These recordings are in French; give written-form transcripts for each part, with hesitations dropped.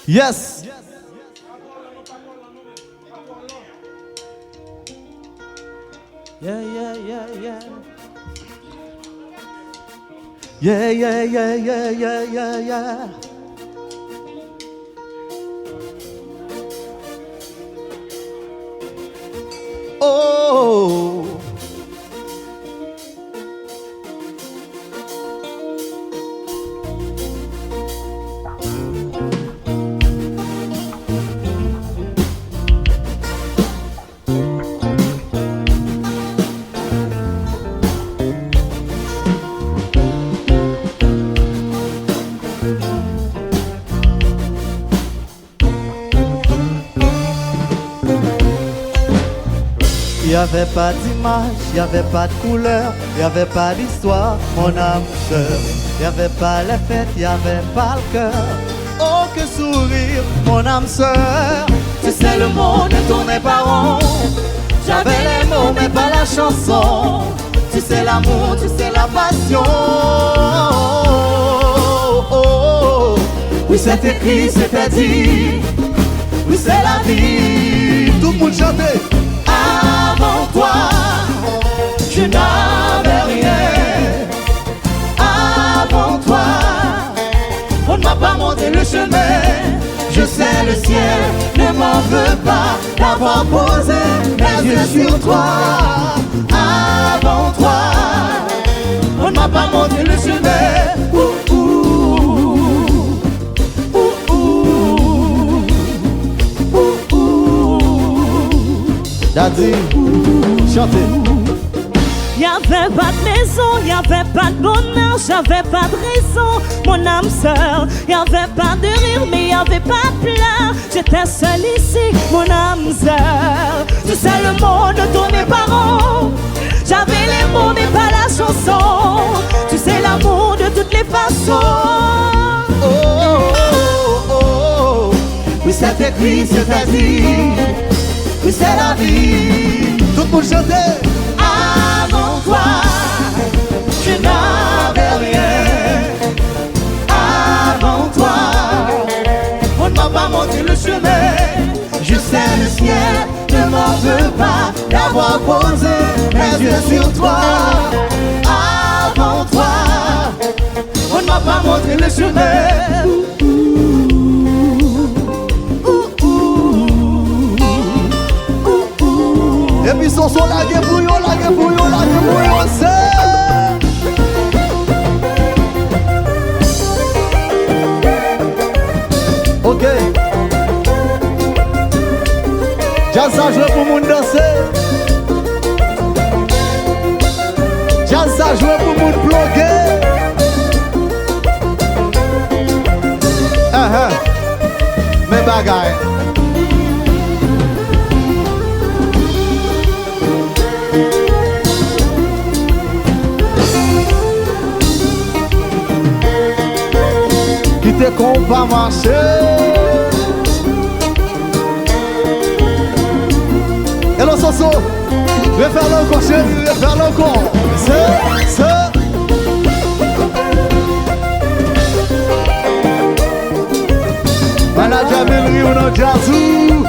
Yes. Yeah, yeah, yeah, yeah. Yeah, yeah, yeah, yeah, yeah, yeah, yeah. Oh. Il n'y avait pas d'image, il n'y avait pas de couleur, il n'y avait pas d'histoire, mon âme sœur. Il n'y avait pas les fêtes, il n'y avait pas le cœur. Oh que sourire, mon âme sœur. Tu sais le monde tournait par rond. J'avais les mots mais pas la chanson. Tu sais l'amour, tu sais la passion. Oui c'est écrit, c'est dit. Oui c'est la vie. Tout le monde chantait. Avant toi, je n'avais rien. Avant toi, on ne m'a pas montré le chemin. Je sais le ciel ne m'en veut pas d'avoir posé mes yeux sur toi. Avant toi, on ne m'a pas montré le chemin. Daddy, chantez. Y'avait pas de maison, y'avait pas de bonheur, j'avais pas de raison, mon âme sœur. Y'avait pas de rire, mais y'avait pas de pleurs. J'étais seule ici, mon âme sœur. Tu sais le monde tournait par rond. J'avais les mots, mais pas la chanson. Tu sais l'amour de toutes les façons. Oh, oh, oh, oh. Oui, c'est écrit, c'est dit. Oui, c'est la vie. Tout le monde chantait. Avant toi, je n'avais rien. avant toi, On ne m'a pas montré le chemin. je sais le ciel ne m'en veut pas D'avoir posé mes yeux sur toi. avant toi. On ne m'a pas montré le chemin. Et puis son la guébouillon, c'est. Ok. Jazz ça joue pour moun danser. Jazz ça joue pour moun bloguer. Mais bagaille. Quitter qu'on va marcher. Hello Soso, refaire le corps chérie, refaire le corps. C'est. Manager Melri ou non Jazou.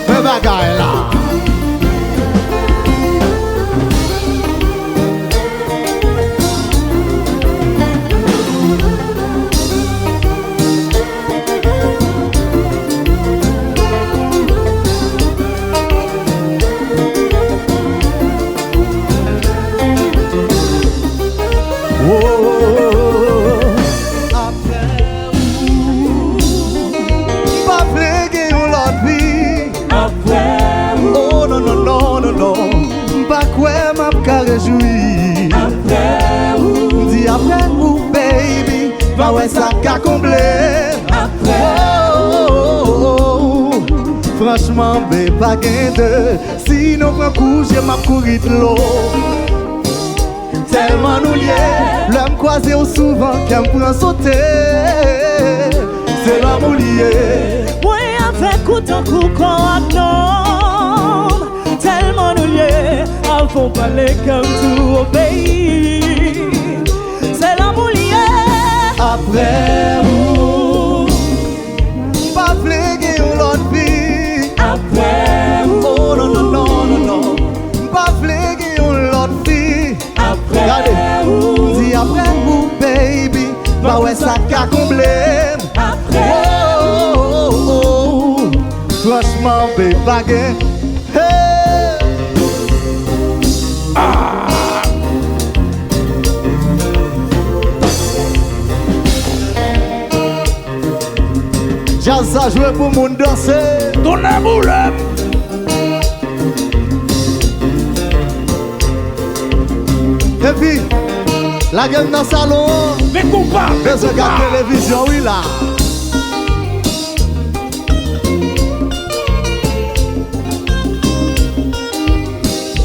Fais bagaille là. Dis après ou baby, va ouais ça qu'a comblé. Après franchement bé pas gain de. Sinon prend coup j'ai m'a courir de l'eau. Tellement nous liés, l'homme croisé au souvent qu'elle me prend sauter. C'est l'homme lié. Oui, avec écoute un coup qu'on non. Tellement nous liés, avons parlé comme tout au pays. C'est l'amour lié. Après vous, pas fléguer l'autre vie. Après vous, oh non, non, non, non, non. Pas fléguer l'autre vie. après vous, dis après vous, baby. Bah ouais, ça qu'a comblé. après oh, oh, oh, oh. Franchement, baby, baguette. Hey. Jazz a joué pour moun danser. Donnez-moi l'aime. Et puis, la gueule dans le salon. Mais compas, mais Mais regarde la télévision, oui là.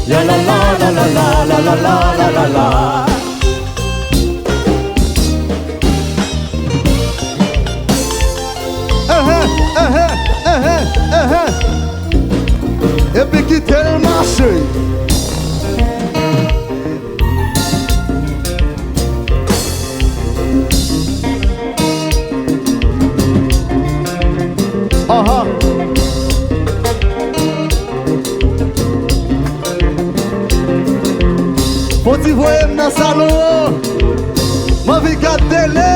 la la la la la la la la la la la. Et puis quitter le marché. Faut-il voir dans le salon? Ma vie garde télé.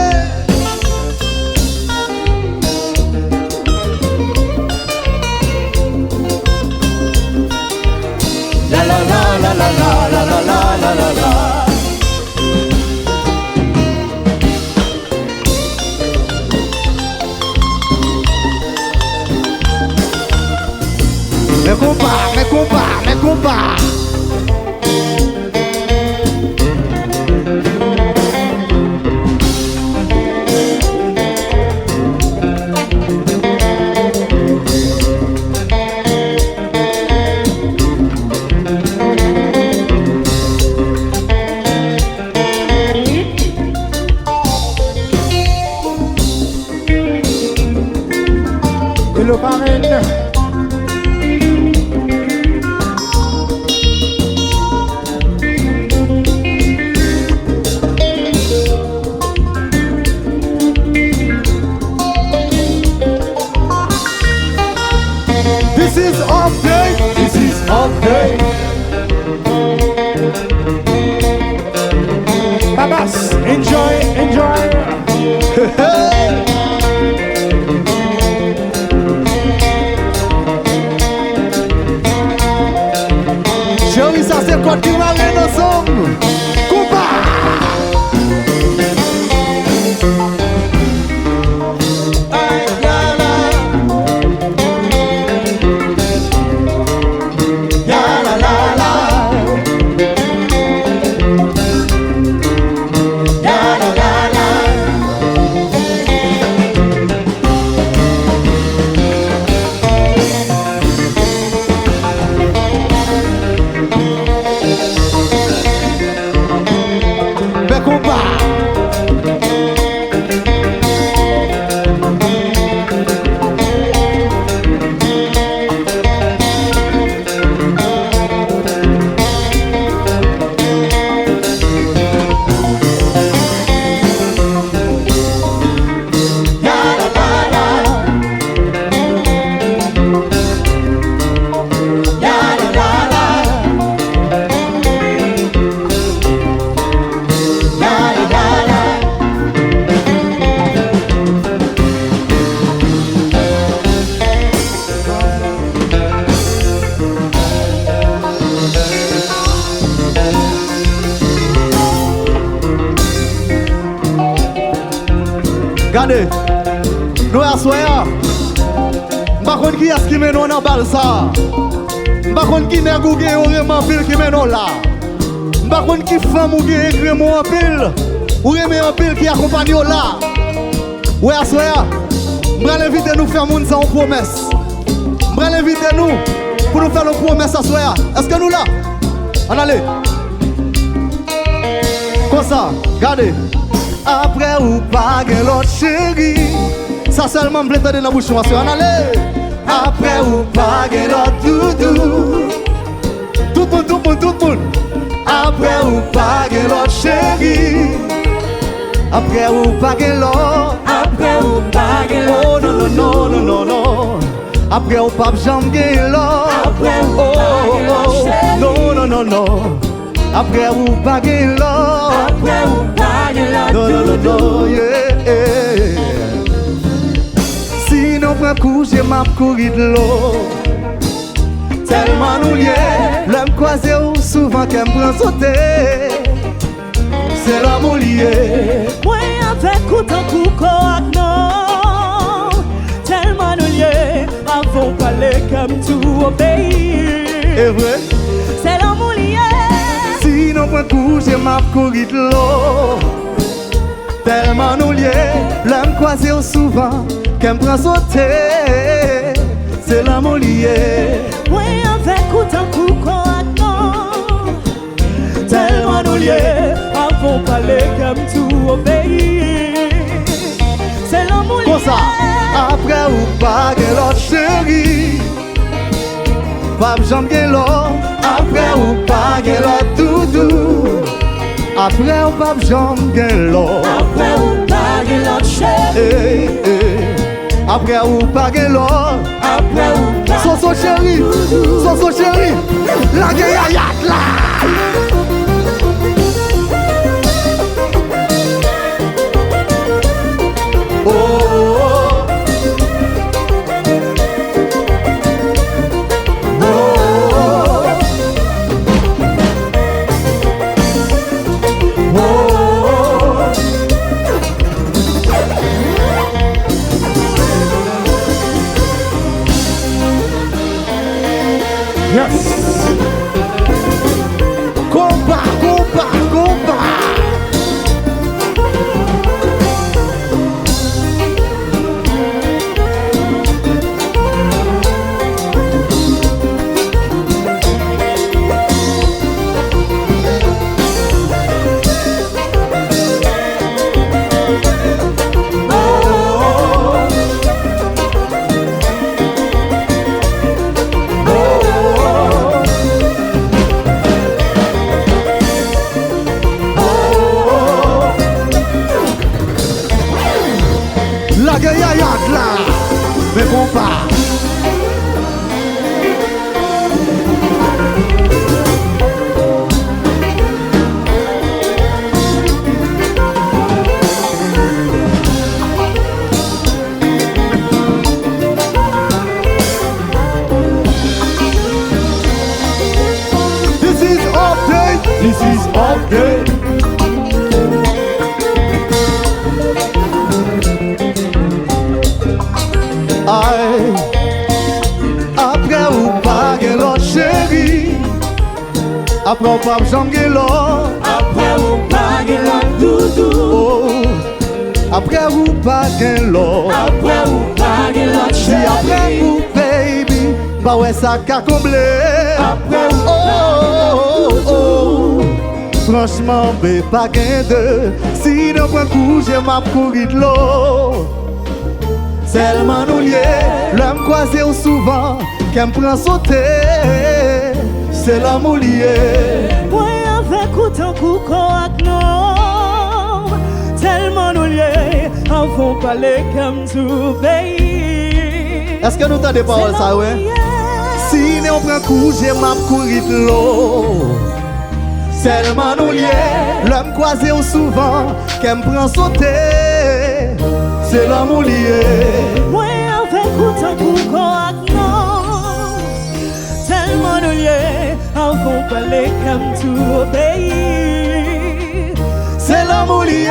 La la la la la la la la la la la la. Mais compas, mais compas, mais compas. Et le parrain. This is update. This is update. Babas, enjoy, enjoy. Hey. Chérie, ça c'est quoi qui m'a l'air ensemble? Compas. Regardez, nous assoyons. Je ne sais pas qui est-ce qui mène dans la balle ça. Je ne sais pas qui n'est pas vraiment pile qui mène là. Je ne sais pas qui femme ou qui écrit en pile. Ou remet en pile qui accompagne là. Oui, assoyons. Je vais l'inviter nous faire moun ça en promesse. Je vais l'inviter nous pour nous faire une promesse assoyons. Est-ce que nous là? On allez. Comme ça, regardez. Après ou pas l'autre chérie. Ça seulement me plaît dans la bouche. On allez. Après ou pas gen l'autre doudou. Tout le monde. Après ou pas gen l'autre chéri. Après ou pas gen l'autre. Après ou pas gen l'autre. Oh non. Après ou pas j'aime gen l'autre. Après ou pas gen l'autre chéri. Non. Après ou pas gen l'autre. Après ou pas gen l'autre. Non, yeah. Si nous prenons coup, j'ai ma courir de l'eau. Tellement nous liés, l'homme croisé ou souvent qu'elle me prend sauter. C'est l'amour lié. Moi avec autant coucou avec non. Tellement nous liés, avant parler comme tout au pays. C'est vrai? C'est l'amour lié. Si nous prenons coup, j'ai ma courir de l'eau. Tellement nous liés, l'homme croisé ou souvent qu'elle me prend sauter. C'est l'amour lié. Moi avec autant coucou avec non. Tellement nous liés, avant parler comme tout au pays. C'est l'amour lié. Comme ça, après ou pas gen l'autre chéri. Pas j'aime gen l'autre. Après ou pas gen l'autre doudou. Après ou pas j'aime gen l'autre. Après ou pas gen l'autre chéri. Après ou pas gen l'autre. Après ou pas. Soso chéri. La gen yayat la. Yes. Compa. La gen yayat la. Mais compa. This is update. Aïe. Après ou pas gen l'autre chéri. Après ou pas j'aime gen l'autre. Après ou pas gen l'autre doudou. Oh. Après ou pas gen l'autre. Après ou pas gen l'autre Si après chéri. ou baby, bah ouais ça qu'a comblé. Après ou oh. Franchement, bé pas gen deux. Si nous prenons coup, j'ai ma courir de l'eau. Tellement nous liés, l'homme croisé ou souvent qu'elle me prend sauter. C'est l'amour lié. Moi avec autant coucou avec non. Tellement nous liés, avant parler comme tout pays. Est-ce que nous t'as des paroles ça, ouais? Si nous prend coup, j'ai ma courir de l'eau. Tellement nous liés, l'homme croisé ou souvent qu'elle me prend sauter. C'est l'amour lié. Moi avec autant coucou avec non. Tellement nous liés, avant parler comme tout pays. C'est l'amour lié.